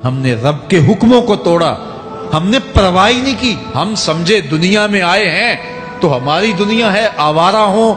ہم نے رب کے حکموں کو توڑا، ہم نے پرواہ ہی نہیں کی۔ ہم سمجھے دنیا میں آئے ہیں تو ہماری دنیا ہے، آوارہ ہوں،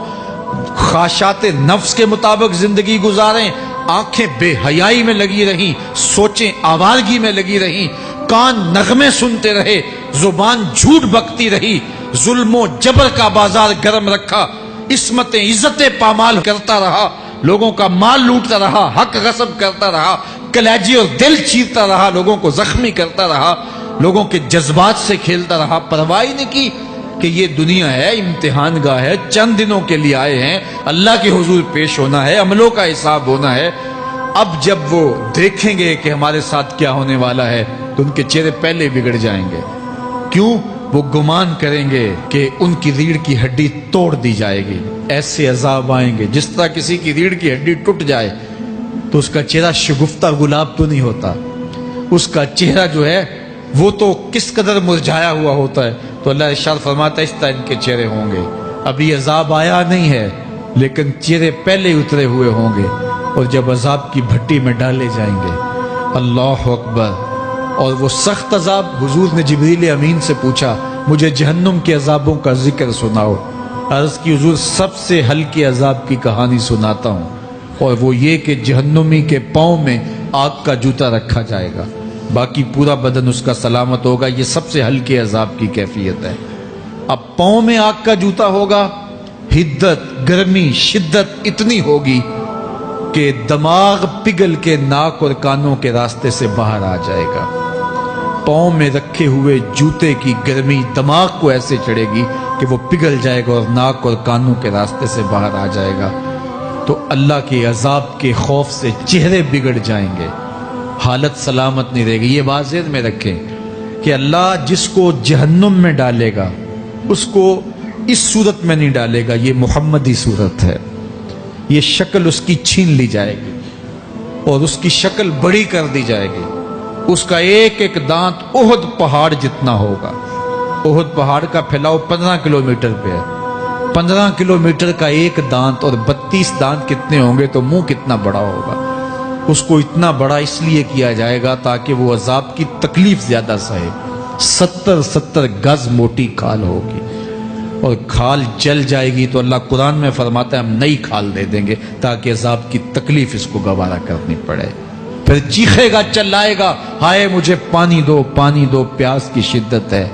خواہشات نفس کے مطابق زندگی گزاریں، آنکھیں بے حیائی میں لگی رہیں، سوچیں آوارگی میں لگی رہیں، کان نغمے سنتے رہے، زبان جھوٹ بکتی رہی، ظلم و جبر کا بازار گرم رکھا، عصمتیں عزتیں پامال کرتا رہا، لوگوں کا مال لوٹتا رہا، حق غصب کرتا رہا، کلیجی اور دل چیرتا رہا، لوگوں کو زخمی کرتا رہا، لوگوں کے جذبات سے کھیلتا رہا، پرواہ نہیں کی کہ یہ دنیا ہے، امتحان گاہ ہے، چند دنوں کے لیے آئے ہیں، اللہ کے حضور پیش ہونا ہے، عملوں کا حساب ہونا ہے۔ اب جب وہ دیکھیں گے کہ ہمارے ساتھ کیا ہونے والا ہے تو ان کے چہرے پہلے بگڑ جائیں گے۔ کیوں؟ وہ گمان کریں گے کہ ان کی ریڑھ کی ہڈی توڑ دی جائے گی، ایسے عذاب آئیں گے جس طرح کسی کی ریڑھ کی ہڈی ٹوٹ جائے تو اس کا چہرہ شگفتہ گلاب تو نہیں ہوتا، اس کا چہرہ جو ہے وہ تو کس قدر مرجھایا ہوا ہوتا ہے۔ تو اللہ ارشاد فرماتا ہے اس طرح ان کے چہرے ہوں گے۔ ابھی عذاب آیا نہیں ہے لیکن چہرے پہلے اترے ہوئے ہوں گے، اور جب عذاب کی بھٹی میں ڈالے جائیں گے، اللہ اکبر، اور وہ سخت عذاب، حضور نے جبریل امین سے پوچھا مجھے جہنم کے عذابوں کا ذکر سناؤ۔ عرض کی حضور سب سے ہلکے عذاب کی کہانی سناتا ہوں، اور وہ یہ کہ جہنمی کے پاؤں میں آگ کا جوتا رکھا جائے گا، باقی پورا بدن اس کا سلامت ہوگا۔ یہ سب سے ہلکے عذاب کی کیفیت ہے۔ اب پاؤں میں آگ کا جوتا ہوگا، حدت، گرمی، شدت اتنی ہوگی کہ دماغ پگھل کے ناک اور کانوں کے راستے سے باہر آ جائے گا۔ پاؤں میں رکھے ہوئے جوتے کی گرمی دماغ کو ایسے چڑھے گی کہ وہ پگھل جائے گا اور ناک اور کانوں کے راستے سے باہر آ جائے گا۔ تو اللہ کے عذاب کے خوف سے چہرے بگڑ جائیں گے، حالت سلامت نہیں رہے گی۔ یہ بات ذہن میں رکھیں کہ اللہ جس کو جہنم میں ڈالے گا اس کو اس صورت میں نہیں ڈالے گا، یہ محمدی صورت ہے، یہ شکل اس کی چھین لی جائے گی اور اس کی شکل بڑی کر دی جائے گی۔ اس کا ایک ایک دانت احد پہاڑ جتنا ہوگا۔ احد پہاڑ کا پھیلاؤ 15 کلومیٹر پہ ہے، 15 کلومیٹر کا ایک دانت، اور 32 دانت کتنے ہوں گے تو منہ کتنا بڑا ہوگا۔ اس کو اتنا بڑا اس لیے کیا جائے گا تاکہ وہ عذاب کی تکلیف زیادہ سہے۔ 70 گز موٹی کھال ہوگی، اور کھال جل جائے گی تو اللہ قرآن میں فرماتا ہے ہم نئی کھال دے دیں گے تاکہ عذاب کی تکلیف اس کو گوارا کرنی پڑے۔ پھر چیخے گا، چلائے گا، ہائے مجھے پانی دو، پانی دو، پیاس کی شدت ہے۔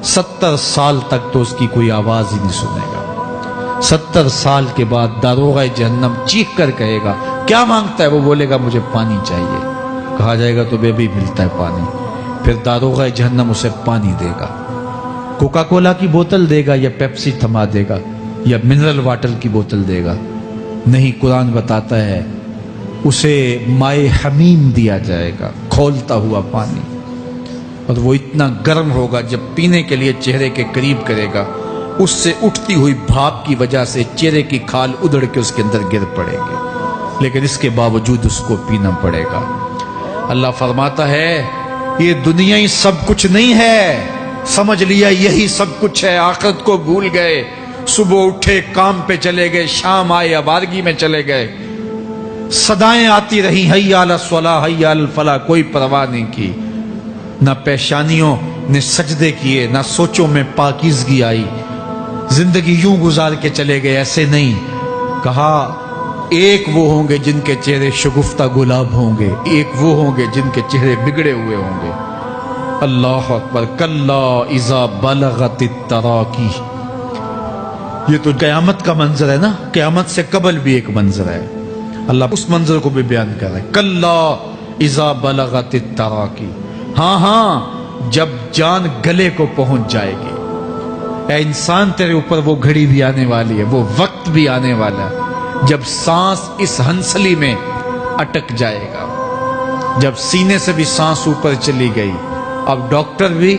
70 سال تک تو اس کی کوئی آواز ہی نہیں سنے گا۔ 70 سال کے بعد داروغہ جہنم چیخ کر کہے گا کیا مانگتا ہے؟ وہ بولے گا مجھے پانی چاہیے۔ کہا جائے گا تو بے بھی ملتا ہے پانی۔ پھر داروغہ جہنم اسے پانی دے گا، کوکا کولا کی بوتل دے گا یا پیپسی تھما دے گا یا منرل واٹر کی بوتل دے گا؟ نہیں، قرآن بتاتا ہے اسے مائے حمیم دیا جائے گا، کھولتا ہوا پانی، اور وہ اتنا گرم ہوگا جب پینے کے لیے چہرے کے قریب کرے گا اس سے اٹھتی ہوئی بھاپ کی وجہ سے چہرے کی کھال ادھڑ کے اس کے اندر گر پڑے گی، لیکن اس کے باوجود اس کو پینا پڑے گا۔ اللہ فرماتا ہے یہ دنیا ہی سب کچھ نہیں ہے، سمجھ لیا یہی سب کچھ ہے، آخرت کو بھول گئے، صبح اٹھے کام پہ چلے گئے، شام آئے آوارگی میں چلے گئے، صدائیں آتی رہیں حی علی الصلاۃ حی علی الفلاح، کوئی پرواہ نہیں کی، نہ پیشانیوں نے سجدے کیے، نہ سوچوں میں پاکیزگی آئی، زندگی یوں گزار کے چلے گئے۔ ایسے نہیں، کہا ایک وہ ہوں گے جن کے چہرے شگفتہ گلاب ہوں گے، ایک وہ ہوں گے جن کے چہرے بگڑے ہوئے ہوں گے۔ اللہ اکبر، کلا اذا بلغت التراقی، یہ تو قیامت کا منظر ہے نا، قیامت سے قبل بھی ایک منظر ہے، اللہ اس منظر کو بھی بیان کر رہا ہے، کلا اذا بلغت التراقی، ہاں جب جان گلے کو پہنچ جائے گی۔ اے انسان تیرے اوپر وہ گھڑی بھی آنے والی ہے، وہ وقت بھی آنے والا ہے جب سانس اس ہنسلی میں اٹک جائے گا، جب سینے سے بھی سانس اوپر چلی گئی، اب ڈاکٹر بھی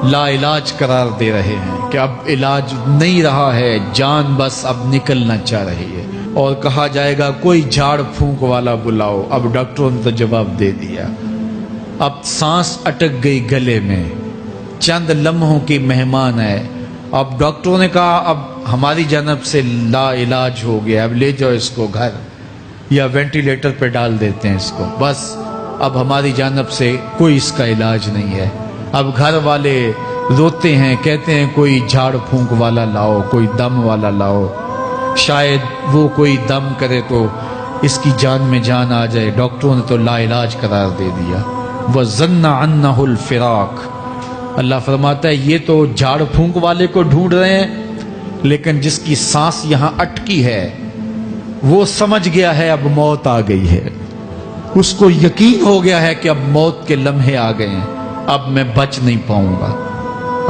لا علاج قرار دے رہے ہیں کہ اب علاج نہیں رہا ہے، جان بس اب نکلنا چاہ رہی ہے، اور کہا جائے گا کوئی جھاڑ پھونک والا بلاؤ۔ اب ڈاکٹروں نے تو جواب دے دیا، اب سانس اٹک گئی گلے میں، چند لمحوں کی مہمان ہے، اب ڈاکٹروں نے کہا اب ہماری جانب سے لا علاج ہو گیا، اب لے جاؤ اس کو گھر یا وینٹیلیٹر پہ ڈال دیتے ہیں اس کو، بس اب ہماری جانب سے کوئی اس کا علاج نہیں ہے. اب گھر والے روتے ہیں, کہتے ہیں کوئی جھاڑ پھونک والا لاؤ, کوئی دم والا لاؤ, شاید وہ کوئی دم کرے تو اس کی جان میں جان آ جائے. ڈاکٹروں نے تو لا علاج قرار دے دیا. وَظَنَّ عَنَّهُ الْفِرَاقِ. اللہ فرماتا ہے یہ تو جھاڑ پھونک والے کو ڈھونڈ رہے ہیں, لیکن جس کی سانس یہاں اٹکی ہے وہ سمجھ گیا ہے اب موت آ گئی ہے. اس کو یقین ہو گیا ہے کہ اب موت کے لمحے آ گئے ہیں, اب میں بچ نہیں پاؤں گا.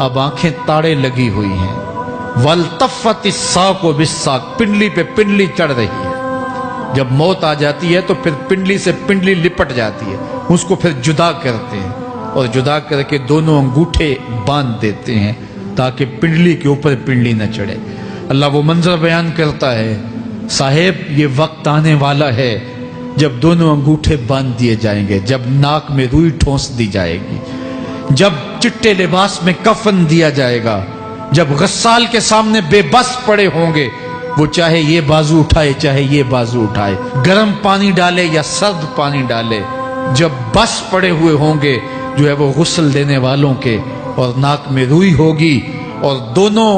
اب آنکھیں تاڑے لگی ہوئی ہیں. وَالْتَفَّتِ السَّاقُ بِالسَّاقِ. پنڈلی پہ پنڈلی چڑھ رہی ہے. جب موت آ جاتی ہے تو پھر پنڈلی سے پنڈلی لپٹ جاتی ہے, اس کو پھر جدا کرتے ہیں اور جدا کر کے دونوں انگوٹھے باندھ دیتے ہیں تاکہ پنڈلی کے اوپر پنڈلی نہ چڑھے. اللہ وہ منظر بیان کرتا ہے, صاحب یہ وقت آنے والا ہے جب دونوں انگوٹھے باندھ دیے جائیں گے, جب ناک میں روئی ٹھونس دی جائے گی, جب چٹے لباس میں کفن دیا جائے گا, جب غسال کے سامنے بے بس پڑے ہوں گے, وہ چاہے یہ بازو اٹھائے چاہے یہ بازو اٹھائے, گرم پانی ڈالے یا سرد پانی ڈالے, جب بس پڑے ہوئے ہوں گے جو ہے وہ غسل دینے والوں کے, اور ناک میں روئی ہوگی اور دونوں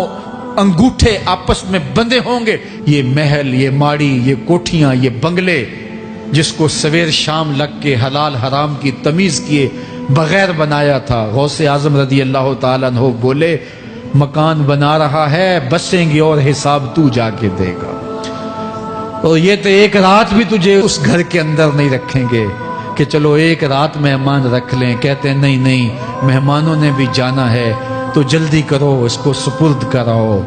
انگوٹھے آپس میں بندھے ہوں گے. یہ محل, یہ ماڑی, یہ کوٹھیاں, یہ بنگلے جس کو سویر شام لگ کے حلال حرام کی تمیز کیے بغیر بنایا تھا, غوث اعظم رضی اللہ تعالیٰ عنہ بولے مکان بنا رہا ہے, بسیں گے اور حساب تو جا کے دے گا. اور یہ تو ایک رات بھی تجھے اس گھر کے اندر نہیں رکھیں گے کہ چلو ایک رات مہمان رکھ لیں. کہتے ہیں نہیں نہیں, مہمانوں نے بھی جانا ہے تو جلدی کرو, اس کو سپرد کراؤ.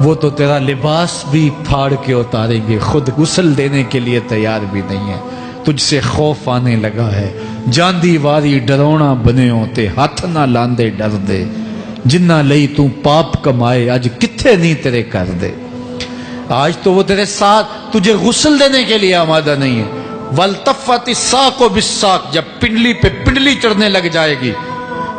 وہ تو تیرا لباس بھی پھاڑ کے اتاریں گے, خود غسل دینے کے لیے تیار بھی نہیں ہے. تجھ سے خوف آنے لگا ہے, جاندی واری ڈرونا بنے ہوتے, ہاتھ نہ لاندے ڈر دے, جنہ لئی تو پاپ کمائے اج کتھے نہیں تیرے کر دے. آج تو وہ تیرے ساتھ تجھے غسل دینے کے لیے آمادہ نہیں ہے. وَالْتَفَّتِ السَّاقُ بِالسَّاقِ. جب پنڈلی پہ پنڈلی چڑھنے لگ جائے گی,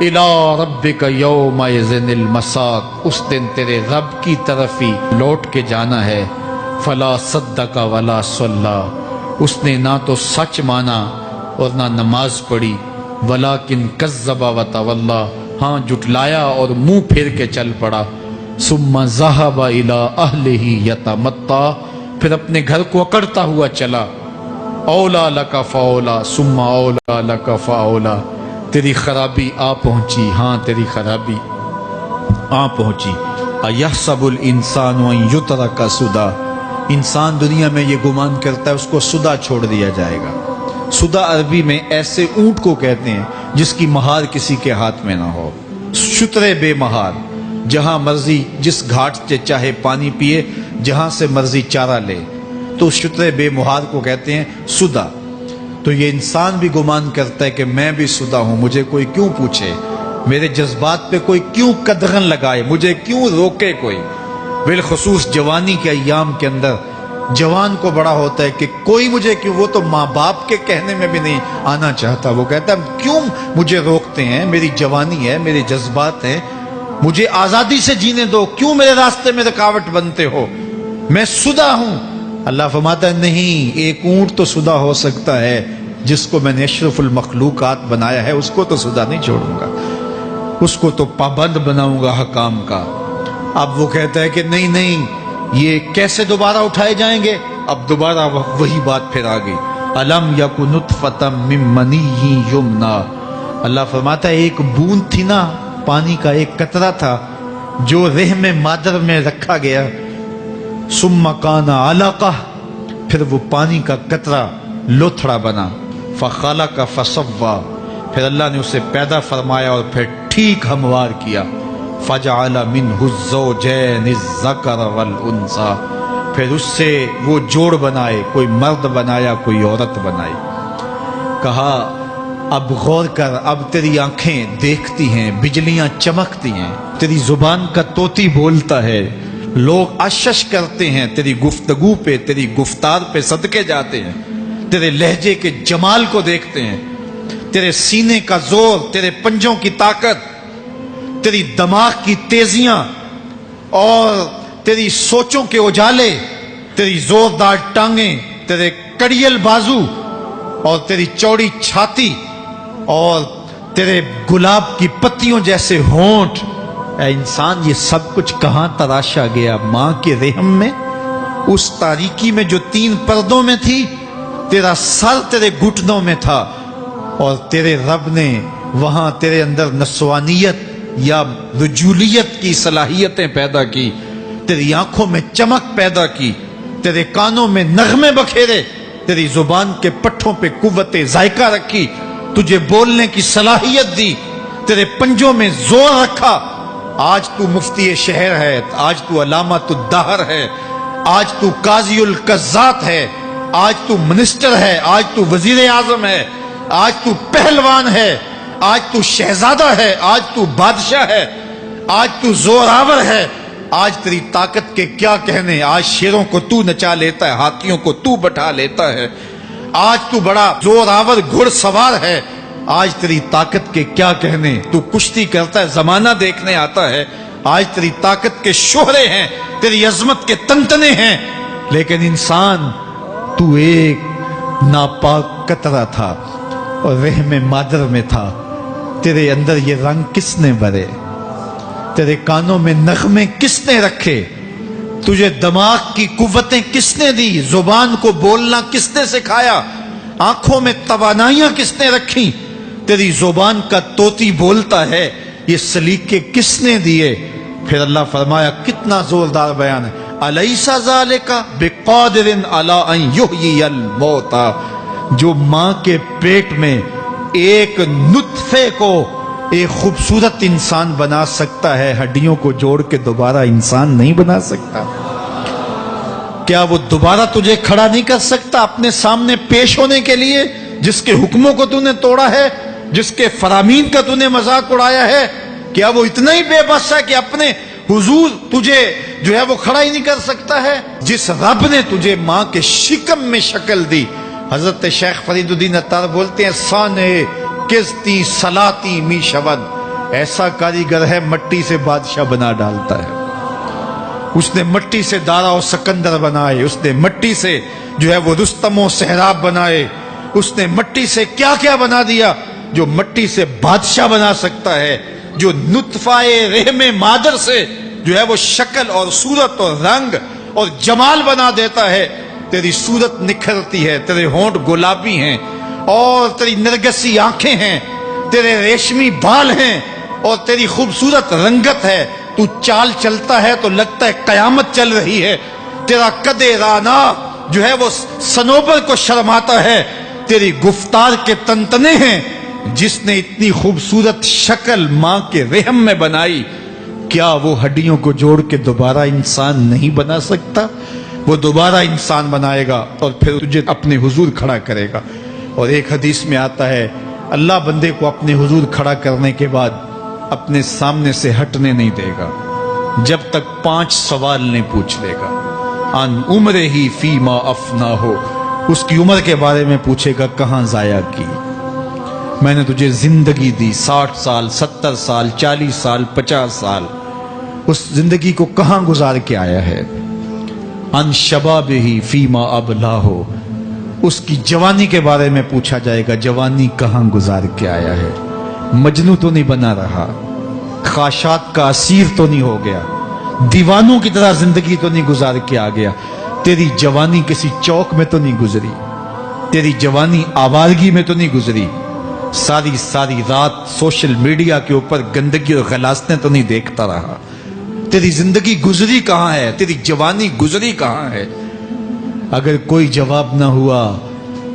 إِلَىٰ رَبِّكَ يَوْمَئِذٍ الْمَسَاقُ. اس دن تیرے رب کی طرف ہی لوٹ کے جانا ہے. فَلَا صَدَّقَ وَلَا صَلَّىٰ. اس نے نہ تو سچ مانا اور نہ نماز پڑھی. وَلَٰكِنْ كَذَّبَ وَتَوَلَّىٰ. ہاں جھٹلایا اور منہ پھیر کے چل پڑا. ثُمَّ ذَهَبَ إِلَىٰ أَهْلِهِ يَتَمَطَّىٰ. پھر اپنے گھر کو اکڑتا ہوا چلا. اولا لَكَ فَأَوْلَىٰ ثُمَّ أَوْلَىٰ لَكَ فَأَوْلَىٰ. تیری خرابی آ پہنچی, ہاں تیری خرابی آ پہنچی. اَيَحْسَبُ الْإِنسَانُ أَن يُتْرَكَ سُدًى. انسان دنیا میں یہ گمان کرتا ہے اس کو سدا چھوڑ دیا جائے گا. سدا عربی میں ایسے اونٹ کو کہتے ہیں جس کی مہار کسی کے ہاتھ میں نہ ہو. شترے بے مہار, جہاں مرضی جس گھاٹ سے چاہے پانی پیے, جہاں سے مرضی چارہ لے, تو شترے بے مہار کو کہتے ہیں سدا. تو یہ انسان بھی گمان کرتا ہے کہ میں بھی سدا ہوں, مجھے کوئی کیوں پوچھے, میرے جذبات پہ کوئی کیوں قدغن لگائے, مجھے کیوں روکے کوئی. بالخصوص جوانی کے ایام کے اندر جوان کو بڑا ہوتا ہے کہ کوئی مجھے کیوں, وہ تو ماں باپ کے کہنے میں بھی نہیں آنا چاہتا. وہ کہتا ہے کیوں مجھے روکتے ہیں, میری جوانی ہے, میرے جذبات ہیں, مجھے آزادی سے جینے دو, کیوں میرے راستے میں رکاوٹ بنتے ہو, میں سدا ہوں. اللہ فرماتا ہے نہیں, ایک اونٹ تو سدا ہو سکتا ہے جس کو میں نے اشرف المخلوقات بنایا ہے, اس کو تو سدا نہیں چھوڑوں گا, اس کو تو پابند بناؤں گا حکام کا. اب وہ کہتا ہے کہ نہیں نہیں, یہ کیسے دوبارہ اٹھائے جائیں گے. اب دوبارہ وہی بات پھر آ گئی. الم یک نطفۃ من منی یمنا. اللہ فرماتا ہے ایک بوند تھی نا, پانی کا ایک قطرہ تھا جو رحم مادر میں رکھا گیا. ثم کان علقہ, پھر وہ پانی کا قطرہ لوتھڑا بنا. فخلق فسوی, پھر اللہ نے اسے پیدا فرمایا اور پھر ٹھیک ہموار کیا. فجعل منہ الزوجین الذکر والانثی, پھر اس سے وہ جوڑ بنائے, کوئی مرد بنایا کوئی عورت بنائی. کہا اب غور کر, اب تیری آنکھیں دیکھتی ہیں, بجلیاں چمکتی ہیں, تیری زبان کا طوطی بولتا ہے, لوگ اشش کرتے ہیں تیری گفتگو پہ, تیری گفتار پہ صدقے جاتے ہیں, تیرے لہجے کے جمال کو دیکھتے ہیں, تیرے سینے کا زور, تیرے پنجوں کی طاقت, تیری دماغ کی تیزیاں اور تیری سوچوں کے اجالے, تیری زوردار ٹانگیں, تیرے کڑیل بازو اور تیری چوڑی چھاتی اور تیرے گلاب کی پتیوں جیسے ہونٹ، اے انسان یہ سب کچھ کہاں تراشا گیا؟ ماں کے رحم میں، اس تاریکی میں جو 3 پردوں میں تھی، تیرا سر تیرے گھٹنوں میں تھا، اور تیرے رب نے وہاں تیرے اندر نسوانیت یا رجولیت کی صلاحیتیں پیدا کی، تیری آنکھوں میں چمک پیدا کی، تیرے کانوں میں نغمے بکھیرے، تیری زبان کے پٹھوں پہ قوت ذائقہ رکھی، تجھے بولنے کی صلاحیت دی، تیرے پنجوں میں زور رکھا۔ آج تو مفتی شہر ہے، آج تو علامۃ الدہر ہے، آج تو قاضی القضات ہے، آج تو منسٹر ہے، آج تو وزیر اعظم ہے، آج تو پہلوان ہے، آج تو شہزادہ ہے، آج تو بادشاہ ہے، آج تو زوراور ہے، آج تیری طاقت کے کیا کہنے؟ آج شیروں کو تو نچا لیتا ہے، ہاتھیوں کو تو بٹھا لیتا ہے، آج تو بڑا زوراور گھڑ سوار ہے، آج تیری طاقت کے کیا کہنے؟ تو کشتی کرتا ہے، زمانہ دیکھنے آتا ہے، آج تیری طاقت کے شوہرے ہیں، تیری عظمت کے تنتنے ہیں، لیکن انسان تو ایک ناپاک قطرہ تھا اور رحم مادر میں تھا۔ تیرے اندر یہ رنگ کس نے بھرے؟ تیرے کانوں میں نغمے کس نے رکھے؟ تجھے دماغ کی قوتیں کس نے دی؟ زبان کو بولنا کس نے سکھایا؟ آنکھوں میں توانائیاں کس نے رکھی؟ تیری زبان کا طوطی بولتا ہے، یہ سلیقے کس نے دیے؟ پھر اللہ فرمایا، کتنا زوردار بیان ہے، الیس ذالک بقادر علی ان یحیی الموتى، جو ماں کے پیٹ میں ایک نطفے کو ایک خوبصورت انسان بنا سکتا ہے، ہڈیوں کو جوڑ کے دوبارہ انسان نہیں بنا سکتا؟ کیا وہ دوبارہ تجھے کھڑا نہیں کر سکتا اپنے سامنے پیش ہونے کے لیے، جس کے حکموں کو تو نے توڑا ہے، جس کے فرامین کا تو نے مذاق اڑایا ہے؟ کیا وہ اتنا ہی بے بس ہے کہ اپنے حضور تجھے جو ہے وہ کھڑا ہی نہیں کر سکتا ہے؟ جس رب نے تجھے ماں کے شکم میں شکل دی، حضرت شیخ فرید الدین عطار بولتے ہیں، سانے کستی سلاتی می شود، ایسا کاریگر ہے مٹی سے بادشاہ بنا ڈالتا ہے۔ اس نے مٹی سے دارا و سکندر بنائے، اس نے مٹی سے جو ہے وہ رستم و سہراب بنائے، اس نے مٹی سے کیا کیا بنا دیا جو مٹی سے بادشاہ بنا سکتا ہے، جو نطفہ رحم مادر سے جو ہے وہ شکل اور صورت اور رنگ اور جمال بنا دیتا ہے۔ تیری صورت نکھرتی ہے، تیرے ہونٹ گلابی ہیں اور تیری نرگسی آنکھیں ہیں، تیرے ریشمی بال ہیں اور تیری خوبصورت رنگت ہے، تو چال چلتا ہے تو لگتا ہے قیامت چل رہی ہے، تیرا قد رانا جو ہے وہ صنوبر کو شرماتا ہے، تیری گفتار کے تنتنے ہیں۔ جس نے اتنی خوبصورت شکل ماں کے رحم میں بنائی، کیا وہ ہڈیوں کو جوڑ کے دوبارہ انسان نہیں بنا سکتا؟ وہ دوبارہ انسان بنائے گا اور پھر تجھے اپنے حضور کھڑا کرے گا۔ اور ایک حدیث میں آتا ہے، اللہ بندے کو اپنے حضور کھڑا کرنے کے بعد اپنے سامنے سے ہٹنے نہیں دے گا جب تک 5 سوال نہیں پوچھ لے گا۔ ان عمرہ ہی فیما افنا ہو، اس کی عمر کے بارے میں پوچھے گا، کہاں ضائع کی؟ میں نے تجھے زندگی دی، 60 سال 70 سال 40 سال 50 سال، اس زندگی کو کہاں گزار کے آیا ہے؟ ان شباب ہی فیما ابلا ہو، اس کی جوانی کے بارے میں پوچھا جائے گا، جوانی کہاں گزار کے آیا ہے؟ مجنوں تو نہیں بنا رہا، خواہشات کا اسیر تو نہیں ہو گیا، دیوانوں کی طرح زندگی تو نہیں گزار کے آ گیا؟ تیری جوانی کسی چوک میں تو نہیں گزری، تیری جوانی آوارگی میں تو نہیں گزری، ساری رات سوشل میڈیا کے اوپر گندگی اور غلاظتیں تو نہیں دیکھتا رہا؟ تیری زندگی گزری کہاں ہے؟ تیری جوانی گزری کہاں ہے؟ اگر کوئی جواب نہ ہوا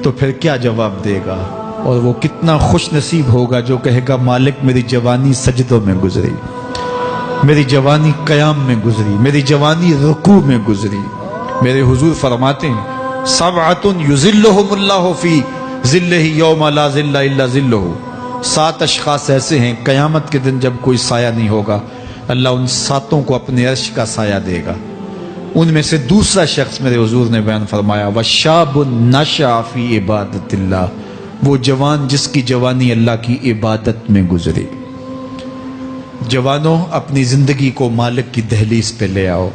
تو پھر کیا جواب دے گا؟ اور وہ کتنا خوش نصیب ہوگا جو کہے گا، مالک میری جوانی سجدوں میں گزری، میری جوانی قیام میں گزری، میری جوانی رکوع میں گزری۔ میرے حضور فرماتے ہیں، سبعۃ یظلھم اللہ فی ظلہ یوم لا ظل الا ظلہ، 7 اشخاص ایسے ہیں قیامت کے دن جب کوئی سایہ نہیں ہوگا، اللہ ان 7 کو اپنے عرش کا سایہ دے گا۔ ان میں سے دوسرا شخص میرے حضور نے بیان فرمایا، وشاب نشأ فی عبادت اللہ، وہ جوان جس کی جوانی اللہ کی عبادت میں گزری۔ جوانوں، اپنی زندگی کو مالک کی دہلیز پہ لے آؤ۔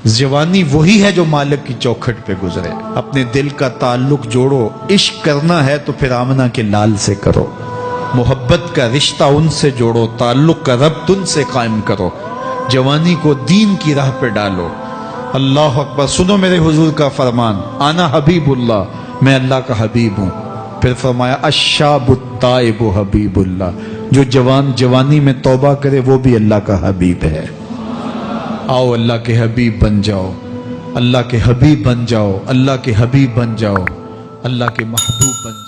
جوانی وہی ہے جو مالک کی چوکھٹ پہ گزرے۔ اپنے دل کا تعلق جوڑو، عشق کرنا ہے تو پھر آمنہ کے لال سے کرو، محبت کا رشتہ ان سے جوڑو، تعلق کا ربط ان سے قائم کرو، جوانی کو دین کی راہ پہ ڈالو۔ اللہ اکبر۔ سنو میرے حضور کا فرمان، انا حبیب اللہ، میں اللہ کا حبیب ہوں۔ پھر فرمایا الشاب التائب حبیب اللہ، جو جوان جوانی میں توبہ کرے وہ بھی اللہ کا حبیب ہے۔ آؤ اللہ کے حبیب بن جاؤ، اللہ کے حبیب بن جاؤ، اللہ کے حبیب بن جاؤ، اللہ کے محبوب بن جاؤ۔